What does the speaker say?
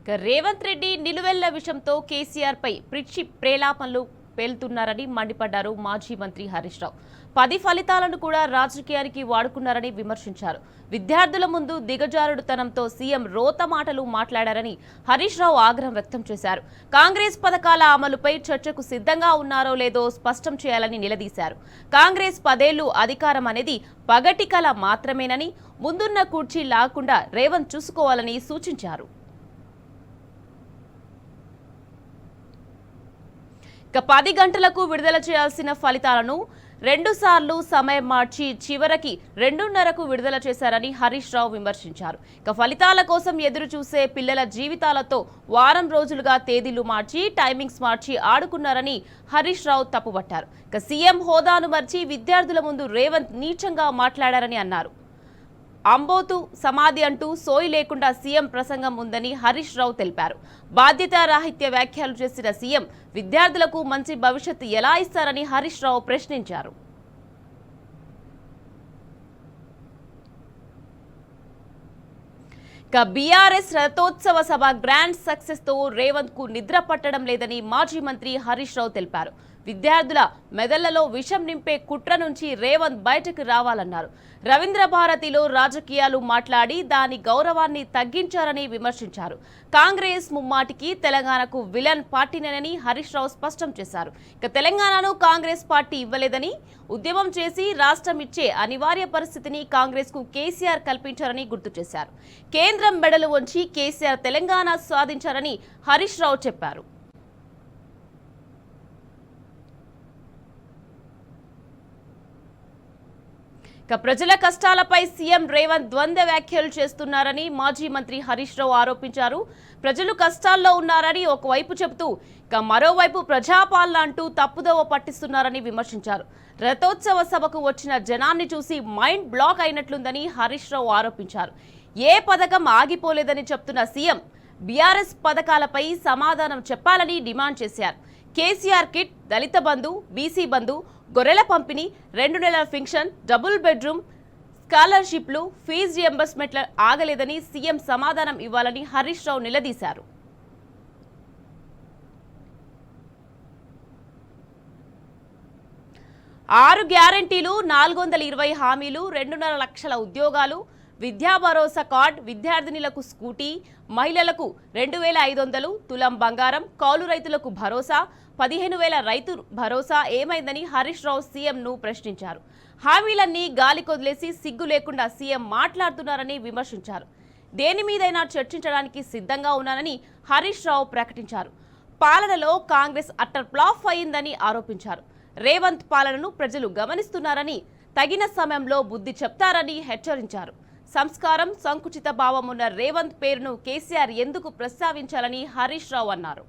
రేవంత్ రెడ్డి నిలువెల్ల విషయంతో కేసీఆర్ పై పిచ్చి ప్రేలాపనలు పేలుతున్నారని మండిపడ్డారు మాజీ మంత్రి హరీష్ రావు. 10 ఫలితాలను కూడా రాజకీయానికి వాడుకున్నారని విమర్శించారు. విద్యార్థుల ముందు దిగజారుడుతనంతో సీఎం రోత మాటలు మాట్లాడారని హరీష్ రావు ఆగ్రహం వ్యక్తం చేశారు. కాంగ్రెస్ పథకాల అమలుపై చర్చకు సిద్ధంగా ఉన్నారో లేదో స్పష్టం చేయాలని నిలదీశారు. కాంగ్రెస్ 10 ఏళ్లు అధికారం అనేది పగటి కల మాత్రమేనని, ముందున్న కుర్చీ లాకుండా రేవంత్ చూసుకోవాలని సూచించారు. 10 గంటలకు విడుదల చేయాల్సిన ఫలితాలను 2 సార్లు సమయం మార్చి చివరికి 2:30కు విడుదల చేశారని హరీష్ రావు విమర్శించారు. ఫలితాల కోసం ఎదురు చూసే పిల్లల జీవితాలతో వారం రోజులుగా తేదీలు మార్చి టైమింగ్స్ మార్చి ఆడుకున్నారని హరీష్ రావు తప్పుపట్టారు. సీఎం హోదాను మర్చి విద్యార్థుల ముందు రేవంత్ నీచంగా మాట్లాడారని అన్నారు. అంబోతు సమాధి అంటూ సోయి లేకుండా సీఎం ప్రసంగం ఉందని హరీష్ రావు తెలిపారు. బాధ్యతారాహిత్య వ్యాఖ్యలు చేసిన సీఎం విద్యార్థులకు మంచి భవిష్యత్తు ఎలా ఇస్తారని హరీష్ రావు ప్రశ్నించారు. బీఆర్ఎస్ రథోత్సవ సభ గ్రాండ్ సక్సెస్ తో రేవంత్ కు నిద్ర పట్టడం లేదని మాజీ మంత్రి హరీష్ రావు తెలిపారు. విద్యార్థుల మెదళ్లలో విషం నింపే కుట్ర నుంచి రేవంత్ బయటకు రావాలన్నారు. రవీంద్ర భారతిలో రాజకీయాలు మాట్లాడి దాని గౌరవాన్ని తగ్గించారని విమర్శించారు. కాంగ్రెస్ ముమ్మాటికి తెలంగాణకు విలన్ పార్టీనేనని హరీష్ రావు స్పష్టం చేశారు. తెలంగాణను కాంగ్రెస్ పార్టీ ఇవ్వలేదని, ఉద్యమం చేసి రాష్ట్రం ఇచ్చే అనివార్య పరిస్థితిని కాంగ్రెస్ కు కేసీఆర్ కల్పించారని గుర్తు చేశారు. కేంద్రం మెడలు వంచి కేసీఆర్ తెలంగాణ సాధించారని హరీష్ రావు చెప్పారు. ప్రజల కష్టాలపై సీఎం రేవంత్ ద్వంద్వ వ్యాఖ్యలు చేస్తున్నారని మాజీ మంత్రి హరీష్ రావు ఆరోపించారు. ప్రజలు కష్టాల్లో ఉన్నారని ఒకవైపు చెబుతూ మరోవైపు ప్రజాపాలన అంటూ తప్పుదోవ పట్టిస్తున్నారని విమర్శించారు. రథోత్సవ సభకు వచ్చిన జనాన్ని చూసి మైండ్ బ్లాక్ అయినట్లుందని హరీష్ రావు ఆరోపించారు. ఏ పథకం ఆగిపోలేదని చెప్తున్న సీఎం బీఆర్ఎస్ పథకాలపై సమాధానం చెప్పాలని డిమాండ్ చేశారు. కేసీఆర్ కిట్, దళిత బంధు, బీసీ బంధు, గొర్రెల పంపిణీ, 2 నెలల ఫింక్షన్, డబుల్ బెడ్రూమ్, స్కాలర్షిప్లు, ఫీజు రియంబర్స్మెంట్ల ఆగలేదని సీఎం సమాధానం ఇవ్వాలని హరీష్ రావు నిలదీశారు. ఆరు గ్యారంటీలు, 420 హామీలు, 2.5 లక్షల ఉద్యోగాలు, విద్యా భరోసా కార్డ్, విద్యార్థినులకు స్కూటీ, మహిళలకు 2,500 తులం బంగారం, కౌలు రైతులకు భరోసా, 15,000 రైతు భరోసా ఏమైందని హరీష్ రావు సీఎంను ప్రశ్నించారు. హామీలన్నీ గాలి కొదిలేసి సిగ్గు లేకుండా సీఎం మాట్లాడుతున్నారని విమర్శించారు. దేని మీదైనా చర్చించడానికి సిద్ధంగా ఉన్నానని హరీష్ రావు ప్రకటించారు. పాలనలో కాంగ్రెస్ అట్టర్ ఫ్లాప్ అయిందని ఆరోపించారు. రేవంత్ పాలనను ప్రజలు గమనిస్తున్నారని, తగిన సమయంలో బుద్ధి చెప్తారని హెచ్చరించారు. సంస్కారం, సంకుచిత భావం ఉన్న రేవంత్ పేరును కేసీఆర్ ఎందుకు ప్రస్తావించాలని హరీష్ రావు అన్నారు.